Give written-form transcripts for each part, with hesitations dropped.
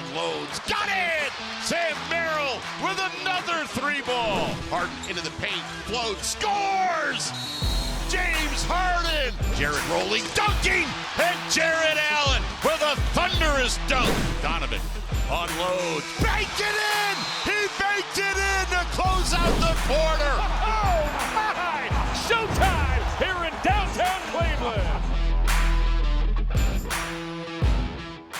unloads. Got it! Sam Merrill with another 3-ball. Harden into the paint, floats, scores! James Harden! Jarrett rolling, dunking! And Jarrett Allen with a thunderous dunk. Donovan unloads, banked it in! He banked it in to close out the quarter! Oh my! Showtime here in downtown Cleveland!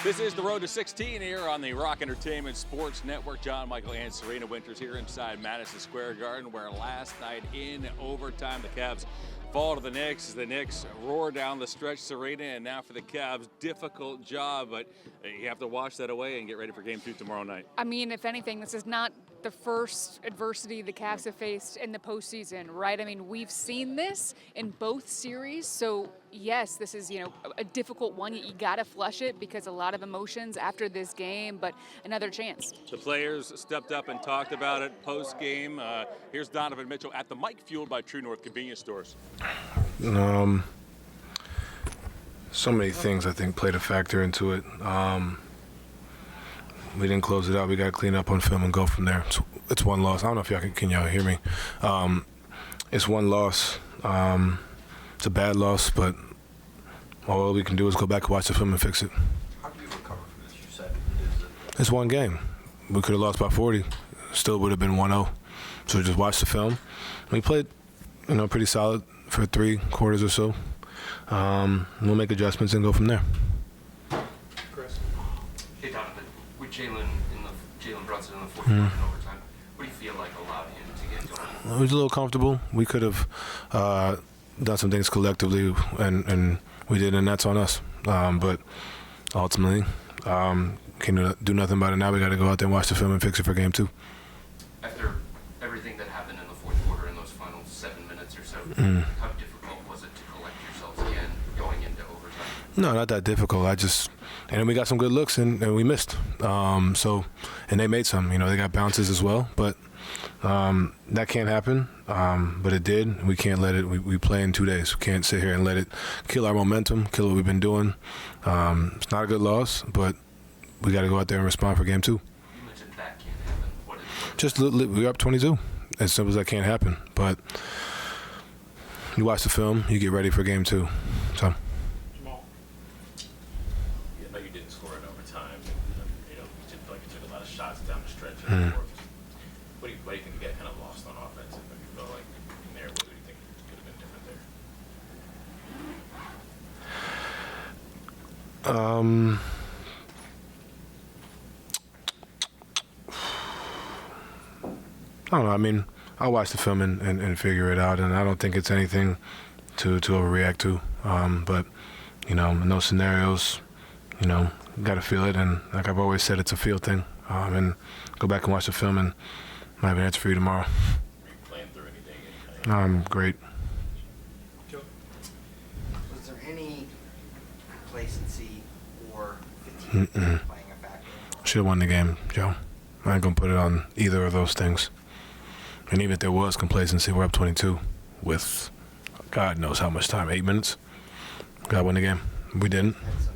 This is the Road to 16 here on the Rock Entertainment Sports Network. John, Michael, and Serena Winters here inside Madison Square Garden, where last night in overtime the Cavs fall to the Knicks. The Knicks roar down the stretch, Serena, and now for the Cavs, difficult job, but you have to wash that away and get ready for Game 2 tomorrow night. I mean, if anything, this is not the first adversity the Cavs have faced in the postseason, right? I mean, we've seen this in both series, so yes, this is, a difficult one. You got to flush it because a lot of emotions after this game, but another chance. The players stepped up and talked about it post-game. Here's Donovan Mitchell at the mic fueled by True North convenience stores. So many things, I think, played a factor into it. We didn't close it out. We got to clean up on film and go from there. It's one loss. I don't know if y'all can y'all hear me. It's one loss. It's a bad loss, but all we can do is go back and watch the film and fix it. How do you recover from this? You said it's one game. We could have lost by 40. Still would have been 1-0. So just watch the film. We played, pretty solid for 3 quarters or so. We'll make adjustments and go from there. Chris. Hey, Donovan. With Jalen Brunson in the fourth quarter in overtime, what do you feel like allowed him to get going? It was a little comfortable. We could have done some things collectively, and we did, and that's on us. But ultimately, can't do nothing about it now. We got to go out there and watch the film and fix it for Game 2. After everything that happened in the fourth quarter in those final 7 minutes or so, how difficult was it to collect yourselves again going into overtime? No, not that difficult. And then we got some good looks, and we missed. And they made some. They got bounces as well, but that can't happen. But it did. We can't let it. We play in 2 days. We can't sit here and let it kill our momentum, kill what we've been doing. It's not a good loss, but we got to go out there and respond for Game 2. You mentioned that can't happen. What We're up 22. As simple as that can't happen. But you watch the film, you get ready for Game 2. So. I know you didn't score in overtime. You didn't feel like you took a lot of shots down the stretch. What do you think you got kind of lost on offense? If you felt like in there, what do you think could have been different there? I don't know. I mean, I'll watch the film and figure it out, and I don't think it's anything to overreact to. But, in those scenarios, got to feel it. And like I've always said, it's a feel thing. And go back and watch the film, and I have an answer for you tomorrow. Are you playing through anything? Great. Was there any complacency or fatigue playing a factor? Should have won the game, Joe. I ain't going to put it on either of those things. And even if there was complacency, we're up 22 with God knows how much time, 8 minutes. Got to win the game. We didn't. Had some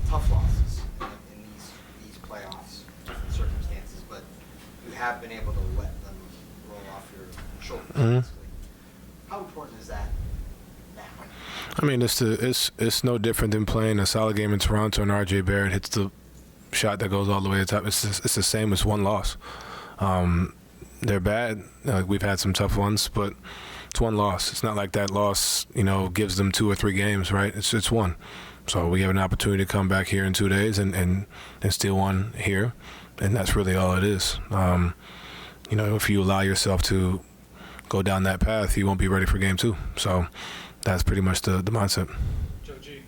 tough losses in these playoffs, different circumstances, but you have been able to let them roll off your shoulders. Basically. How important is that now? I mean, it's no different than playing a solid game in Toronto and R.J. Barrett hits the shot that goes all the way to the top. It's the same as one loss. They're bad. We've had some tough ones, but it's one loss. It's not like that loss, gives them 2 or 3 games, right? It's one. So we have an opportunity to come back here in 2 days and steal one here, and that's really all it is. If you allow yourself to go down that path, you won't be ready for Game 2. So that's pretty much the mindset. Joe G.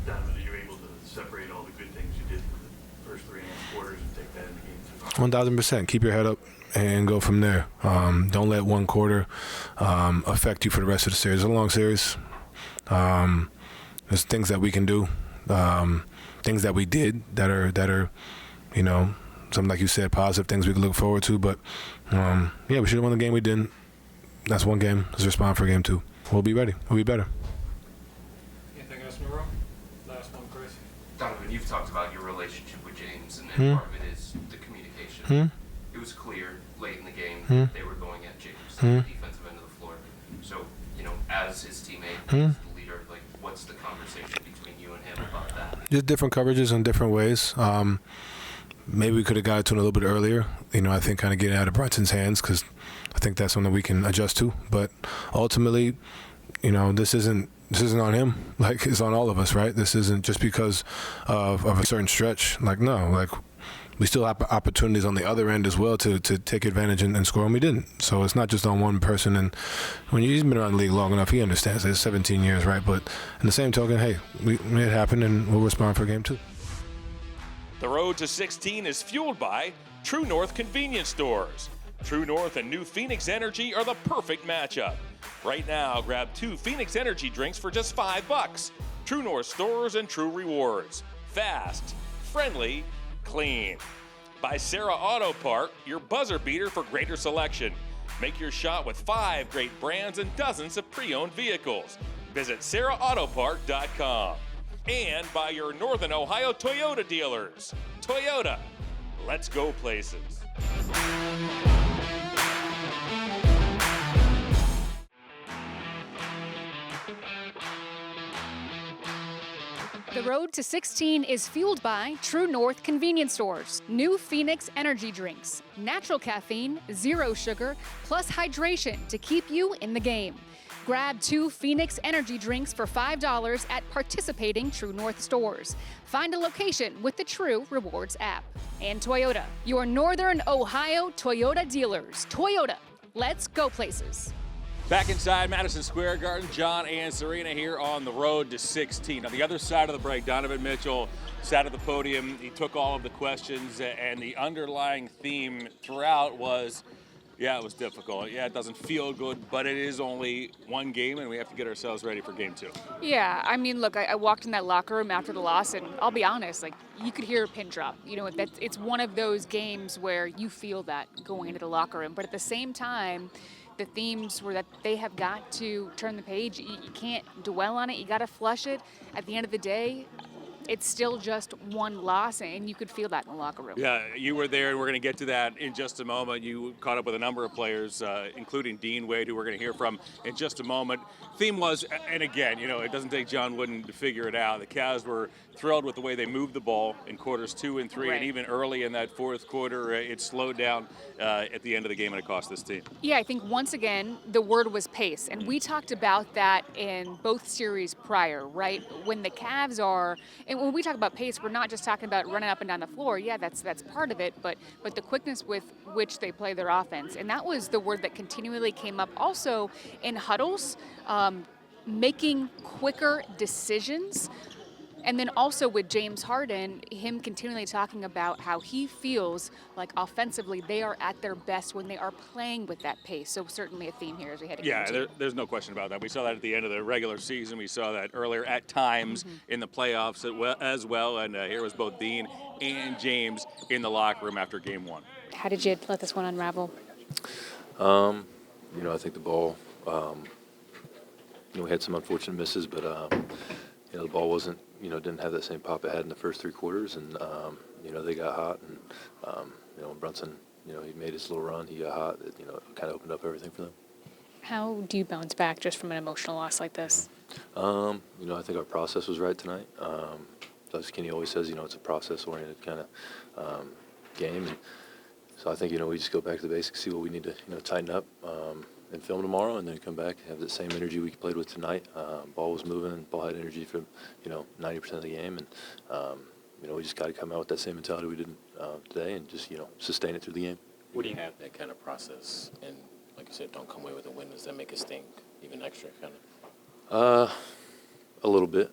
Donovan, you're able to separate all the good things you did for the first 3.5 quarters and take that into Game 2. 1,000%. Keep your head up and go from there. Don't let one quarter affect you for the rest of the series. It's a long series. There's things that we can do, things that we did that are, something like you said, positive things we can look forward to. But we should have won the game. We didn't. That's one game. Let's respond for Game 2. We'll be ready. We'll be better. Anything else in the room? Last one, Chris. Donovan, you've talked about your relationship with James, and part of it is the communication. It was clear late in the game that they were going at James on the defensive end of the floor. So, as his teammate, as the leader, like, what's the conversation between you and him about that? Just different coverages in different ways. Maybe we could have got it to him a little bit earlier. I think kind of getting out of Brunson's hands, because I think that's something we can adjust to. But ultimately, this isn't on him. Like, it's on all of us, right? This isn't just because of a certain stretch. Like, no, like, we still have opportunities on the other end as well to take advantage and score, and we didn't. So it's not just on one person. And when he's been around the league long enough, he understands. It's 17 years, right? But in the same token, hey, it happened, and we'll respond for game 2. The road to 16 is fueled by True North Convenience Stores. True North and New Phoenix Energy are the perfect matchup. Right now, grab 2 Phoenix Energy drinks for just $5. True North stores and True Rewards. Fast, friendly, clean. By Sarah Auto Part, your buzzer beater for greater selection. Make your shot with 5 great brands and dozens of pre-owned vehicles. Visit sarahautopart.com. And by your Northern Ohio Toyota dealers. Toyota, let's go places. The road to 16 is fueled by True North Convenience Stores, New Phoenix Energy Drinks, natural caffeine, 0 sugar, plus hydration to keep you in the game. Grab 2 Phoenix Energy Drinks for $5 at participating True North stores. Find a location with the True Rewards app. And Toyota, your Northern Ohio Toyota dealers. Toyota, let's go places. Back inside Madison Square Garden, John and Serena here on the road to 16. On the other side of the break, Donovan Mitchell sat at the podium. He took all of the questions, and the underlying theme throughout was, yeah, it was difficult. Yeah, it doesn't feel good, but it is only one game, and we have to get ourselves ready for game 2. Yeah, I mean, look, I walked in that locker room after the loss, and I'll be honest, like, you could hear a pin drop. It's one of those games where you feel that going into the locker room. But at the same time, the themes were that they have got to turn the page. You can't dwell on it. You got to flush it. At the end of the day, it's still just one loss, and you could feel that in the locker room. Yeah, you were there, and we're going to get to that in just a moment. You caught up with a number of players, including Dean Wade, who we're going to hear from in just a moment. Theme was, and again, it doesn't take John Wooden to figure it out. The Cavs were thrilled with the way they moved the ball in quarters 2 and 3, right. And even early in that fourth quarter, it slowed down at the end of the game, and it cost this team. Yeah, I think once again, the word was pace, and we talked about that in both series prior, right? When the Cavs are, and when we talk about pace, we're not just talking about running up and down the floor. Yeah, that's part of it, but the quickness with which they play their offense, and that was the word that continually came up also in huddles, making quicker decisions. And then also with James Harden, him continually talking about how he feels like offensively they are at their best when they are playing with that pace. So certainly a theme here as we head into game 2. There's no question about that. We saw that at the end of the regular season. We saw that earlier at times in the playoffs as well. And here was both Dean and James in the locker room after game 1. How did you let this one unravel? I think the ball, we had some unfortunate misses, but, the ball wasn't, didn't have that same pop it had in the first 3 quarters. And, they got hot. And, Brunson, he made his little run. He got hot. It, kind of opened up everything for them. How do you bounce back just from an emotional loss like this? I think our process was right tonight. As Kenny always says, it's a process-oriented kind of game. And so I think, we just go back to the basics, see what we need to, tighten up and film tomorrow, and then come back, have the same energy we played with tonight. Ball was moving, ball had energy for, 90% of the game. And, we just got to come out with that same mentality we did today and just, sustain it through the game. What do you have that kind of process? And like you said, don't come away with a win. Does that make us think even extra kind of? A little bit.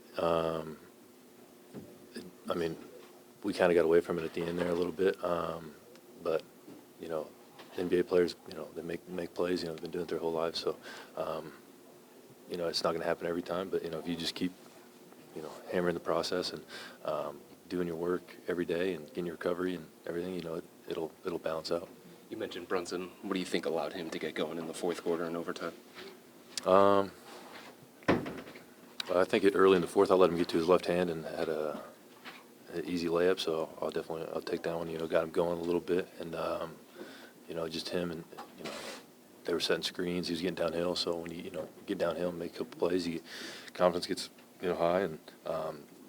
We kind of got away from it at the end there a little bit. But, NBA players, they make plays, they've been doing it their whole lives. So, it's not going to happen every time. But, if you just keep, hammering the process and doing your work every day and getting your recovery and everything, it'll balance out. You mentioned Brunson. What do you think allowed him to get going in the fourth quarter and overtime? I think early in the fourth, I let him get to his left hand and an easy layup, so I'll take that one. You know, got him going a little bit, and you know, just him and you know, they were setting screens. He was getting downhill, so when you get downhill and make a couple plays, confidence gets high, and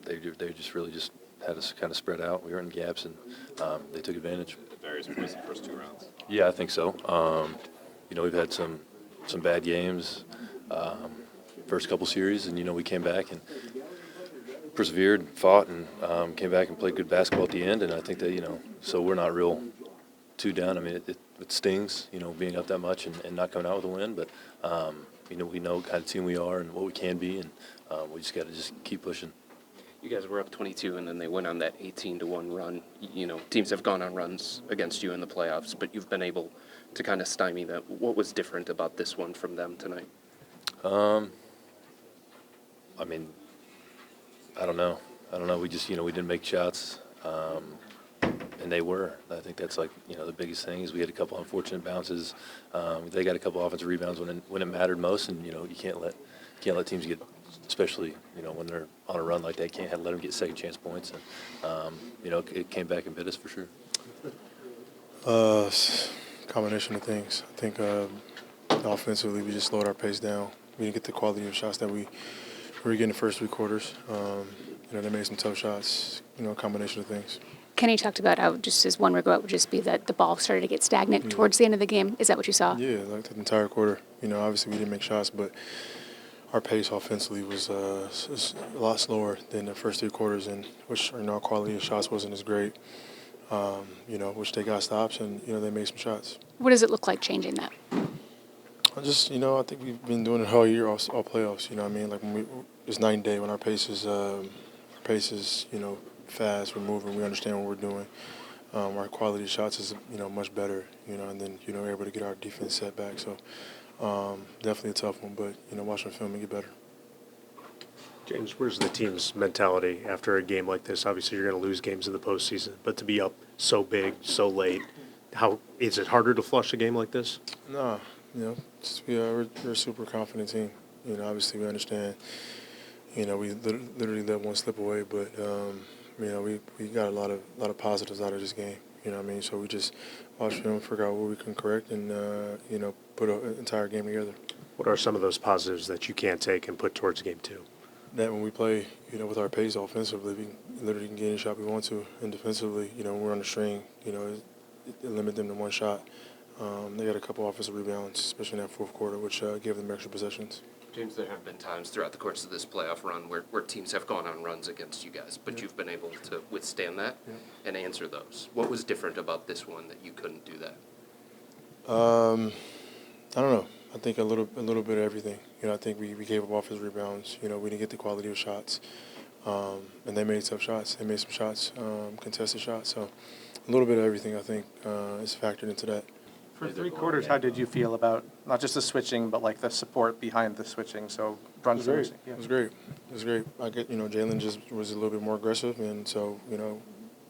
they just really just had us kind of spread out. We were in gaps, and they took advantage. Various points in the first 2 rounds. Yeah, I think so. You know, we've had some bad games first couple series, and you know, we came back and persevered, fought, and came back and played good basketball at the end. And I think that, you know, so we're not real too down. I mean, it stings, you know, being up that much and not coming out with a win. But you know, we know what kind of team we are and what we can be, and we just got to just keep pushing. You guys were up 22, and then they went on that 18-1 run. You know, teams have gone on runs against you in the playoffs, but you've been able to kind of stymie that. What was different about this one from them tonight? I mean, I don't know. We just, you know, we didn't make shots, and they were. I think that's like, you know, the biggest thing is we had a couple unfortunate bounces. They got a couple offensive rebounds when it mattered most, and you know, you can't let teams get, especially, you know, when they're on a run like that, can't let them get second chance points. And you know, it came back and bit us for sure. Combination of things. I think offensively we just slowed our pace down. We didn't get the quality of shots that we were getting the first 3 quarters. You know, they made some tough shots. You know, a combination of things. Kenny talked about how, just as one regret would just be that the ball started to get stagnant towards the end of the game. Is that what you saw? Yeah, like the entire quarter. You know, obviously we didn't make shots, but our pace offensively was a lot slower than the first 3 quarters, and which, you know, our quality of shots wasn't as great. You know, which they got stops, and you know, they made some shots. What does it look like changing that? You know, I think we've been doing it all year, all playoffs. You know what I mean? Like when it's night and day when our pace is, you know, fast. We're moving. We understand what we're doing. Our quality of shots is, you know, much better. You know, and then, you know, we're able to get our defense set back. So definitely a tough one, but you know, watching film and get better. James, where's the team's mentality after a game like this? Obviously, you're going to lose games in the postseason, but to be up so big, so late, how is it harder to flush a game like this? No, you know, we're a super confident team. You know, obviously we understand. You know, we literally let one slip away, but you know, we got a lot of positives out of this game. You know what I mean? So we just watch film, figure out what we can correct, and you know, put an entire game together. What are some of those positives that you can't take and put towards game 2? That when we play, you know, with our pace offensively, we literally can get any shot we want to, and defensively, you know, when we're on the string, you know, it limit them to one shot. They got a couple offensive rebounds, especially in that fourth quarter, which gave them extra possessions. James, there have been times throughout the course of this playoff run where teams have gone on runs against you guys, but you've been able to withstand that and answer those. What was different about this one that you couldn't do that? I don't know. I think a little bit of everything. You know, I think we gave up offensive rebounds. You know, we didn't get the quality of shots, and they made tough shots. They made some shots, contested shots. So a little bit of everything, I think, is factored into that. For 3 quarters, how did you feel about not just the switching, but like the support behind the switching? So Brunson, It was great. It was great. You know, Jalen just was a little bit more aggressive, and so, you know,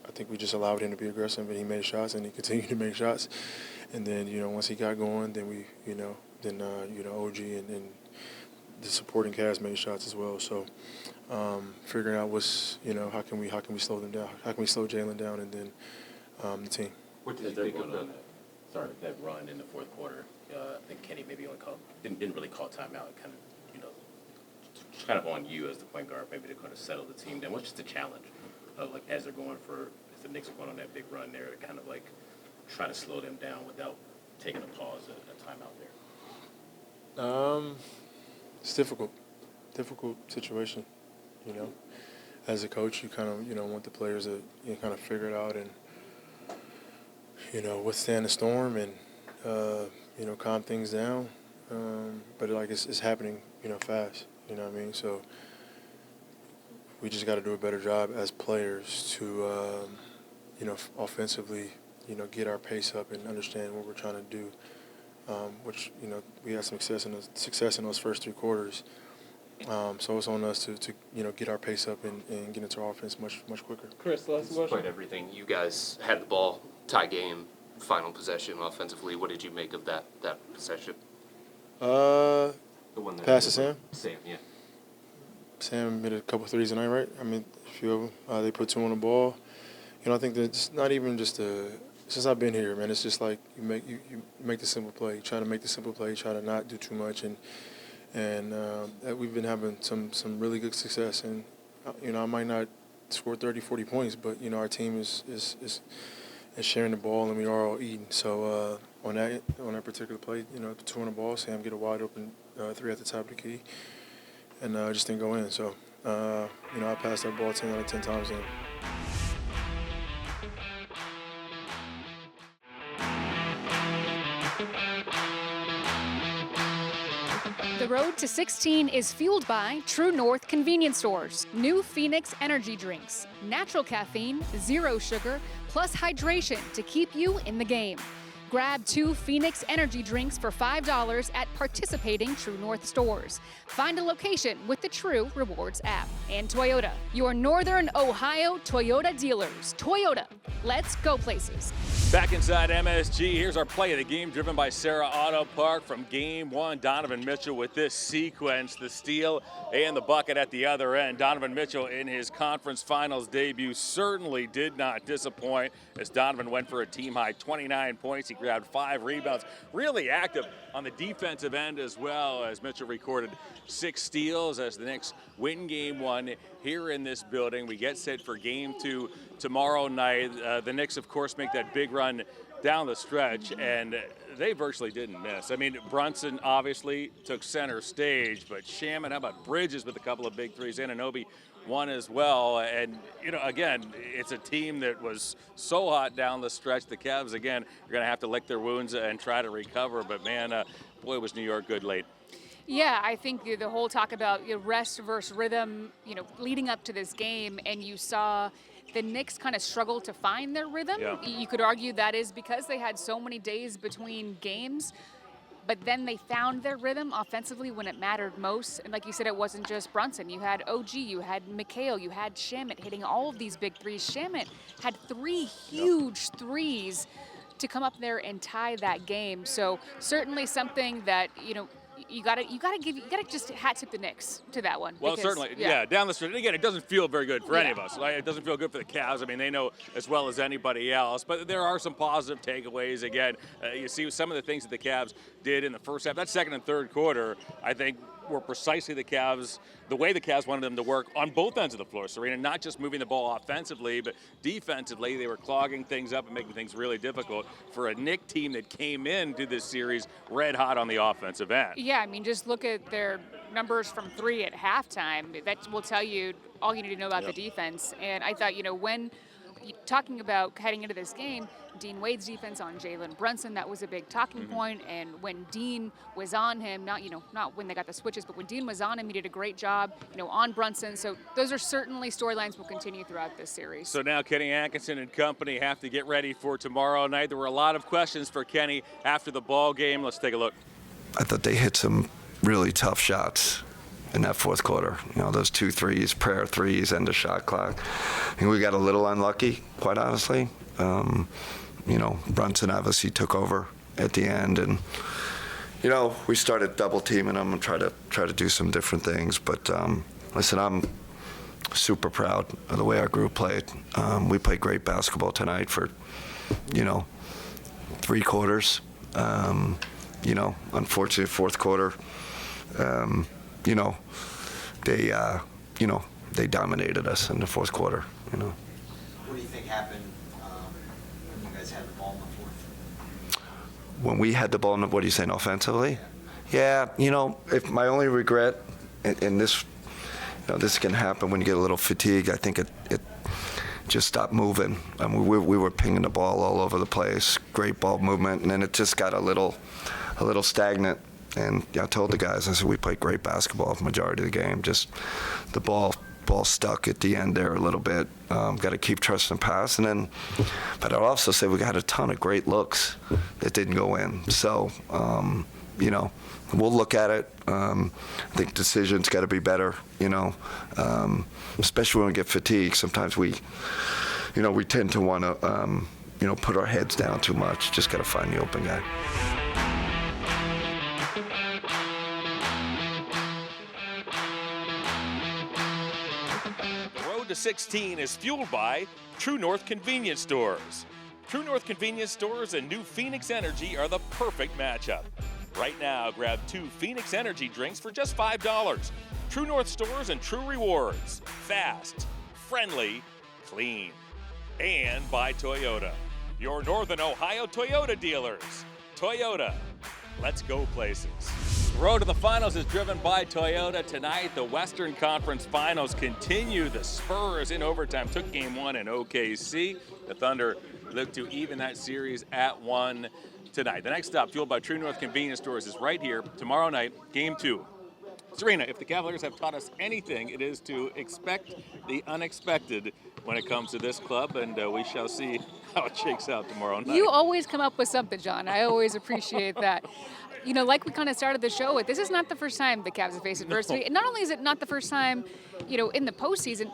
I think we just allowed him to be aggressive, and he made shots, and he continued to make shots. And then, you know, once he got going, then we, you know, OG and the supporting cast made shots as well. So figuring out you know, how can we slow them down? How can we slow Jalen down, and then the team. What did you think of that run in the fourth quarter? I think Kenny maybe only didn't really call timeout. Kind of, you know, kind of on you as the point guard, maybe to kind of settle the team down. What's just the challenge of, like, as the Knicks are going on that big run there, to kind of like try to slow them down without taking a pause, a timeout there? It's difficult situation. You know, as a coach, you kind of, you know, want the players to, you know, kind of figure it out and, you know, withstand the storm and, you know, calm things down. But like it's happening, you know, fast. You know what I mean? So we just got to do a better job as players to, you know, offensively, you know, get our pace up and understand what we're trying to do. Which, you know, we had some success in those first 3 quarters. So it's on us to you know, get our pace up and get into our offense much quicker. Chris, last question. Despite everything, you guys had the ball, tie game, final possession offensively. What did you make of that possession? The one that pass to Sam? Sam, yeah. Sam hit a couple threes tonight, right? I mean, a few of them. They put 2 on the ball. I think that it's not even just since I've been here, man, it's just like you make the simple play. You try to make the simple play, try to not do too much, and we've been having some really good success. And I might not score 30, 40 points, but our team is sharing the ball, and we are all eating. So on that particular play, the 2 on the ball, Sam get a wide open 3 at the top of the key, and just didn't go in. So I passed that ball 10 out of 10 times. And The road to 16 is fueled by True North convenience stores, new Phoenix energy drinks, natural caffeine, 0 sugar, plus hydration to keep you in the game. Grab 2 Phoenix energy drinks for $5 at participating True North stores. Find a location with the True Rewards app. And Toyota, your Northern Ohio Toyota dealers. Toyota, let's go places. Back inside MSG, here's our play of the game driven by Sarah Auto Park from Game 1. Donovan Mitchell with this sequence, the steal and the bucket at the other end. Donovan Mitchell in his conference finals debut certainly did not disappoint as Donovan went for a team-high 29 points. He grabbed 5 rebounds. Really active on the defensive end as well as Mitchell recorded 6 steals as the Knicks win Game 1 here in this building. We get set for Game 2 tomorrow night. The Knicks, of course, make that big run down the stretch, and they virtually didn't miss. I mean, Brunson obviously took center stage, but Shaman, how about Bridges with a couple of big threes, Anunoby one as well. And, again, it's a team that was so hot down the stretch. The Cavs, again, are going to have to lick their wounds and try to recover, but, man, boy, was New York good late. Yeah, I think the whole talk about rest versus rhythm, leading up to this game, and you saw the Knicks kind of struggle to find their rhythm. Yeah. You could argue that is because they had so many days between games, but then they found their rhythm offensively when it mattered most. And like you said, it wasn't just Brunson. You had OG, you had McHale, you had Shamet hitting all of these big threes. Shamet had 3 huge threes to come up there and tie that game. So certainly something that, you gotta just hat tip the Knicks to that one. Well, because, certainly, yeah, down the street. And again, it doesn't feel very good for any of us. Right? It doesn't feel good for the Cavs. I mean, they know as well as anybody else. But there are some positive takeaways. Again, you see some of the things that the Cavs did in the first half. That second and third quarter, I think, were precisely the way the Cavs wanted them to work on both ends of the floor, Serena, not just moving the ball offensively, but defensively. They were clogging things up and making things really difficult for a Knick team that came into this series red hot on the offensive end. Yeah, I mean, just look at their numbers from 3 at halftime. That will tell you all you need to know about the defense. And I thought, when talking about heading into this game, Dean Wade's defense on Jalen Brunson, that was a big talking point. And when Dean was on him, not when they got the switches, but when Dean was on him, he did a great job, on Brunson. So those are certainly storylines will continue throughout this series. So now Kenny Atkinson and company have to get ready for tomorrow night. There were a lot of questions for Kenny after the ball game. Let's take a look. I thought they hit some really tough shots in that fourth quarter. Those 2 threes, prayer threes, end of shot clock. I think we got a little unlucky, quite honestly. Brunson obviously took over at the end, and we started double teaming them and try to do some different things. But listen, I'm super proud of the way our group played. We played great basketball tonight for 3 quarters. Unfortunately, fourth quarter, they dominated us in the fourth quarter. What do you think happened when you guys had the ball in the fourth? When we had the ball, what are you saying, offensively? Yeah, if my only regret, and this, this can happen when you get a little fatigued. I think it just stopped moving. I mean, we were pinging the ball all over the place, great ball movement, and then it just got a little stagnant. And I told the guys, I said, we played great basketball the majority of the game. Just the ball stuck at the end there a little bit. Got to keep trusting the pass. And then, but I'd also say we got a ton of great looks that didn't go in. So, we'll look at it. I think decisions got to be better, especially when we get fatigued. Sometimes we tend to want to, put our heads down too much. Just got to find the open guy. to 16 is fueled by True North Convenience Stores. True North Convenience Stores and new Phoenix Energy are the perfect matchup. Right now, grab 2 Phoenix Energy drinks for just $5. True North Stores and True Rewards. Fast, friendly, clean. And by Toyota, your Northern Ohio Toyota dealers. Toyota, let's go places. Road to the Finals is driven by Toyota. Tonight, the Western Conference Finals continue. The Spurs in overtime took game 1 in OKC. The Thunder look to even that series at 1 tonight. The next stop, fueled by True North Convenience Stores, is right here tomorrow night, game 2. Serena, if the Cavaliers have taught us anything, it is to expect the unexpected when it comes to this club, and we shall see how it shakes out tomorrow night. You always come up with something, John. I always appreciate that. You know, like we kind of started the show with, this is not the first time the Cavs have faced adversity. No. And not only is it not the first time, you know, in the postseason,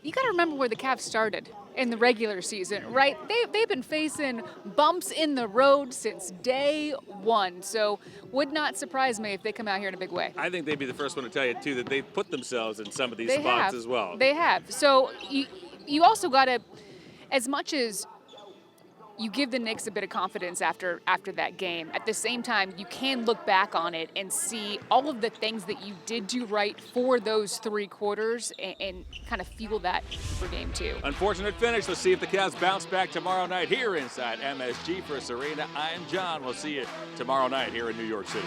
you got to remember where the Cavs started in the regular season, right? They've been facing bumps in the road since day 1. So would not surprise me if they come out here in a big way. I think they'd be the first one to tell you, too, that they've put themselves in some of these spots as well. They have. So you also got to, as much as you give the Knicks a bit of confidence after that game, at the same time, you can look back on it and see all of the things that you did do right for those 3 quarters and kind of feel that for game 2. Unfortunate finish. Let's see if the Cavs bounce back tomorrow night here inside MSG. For Serena, I'm John. We'll see you tomorrow night here in New York City.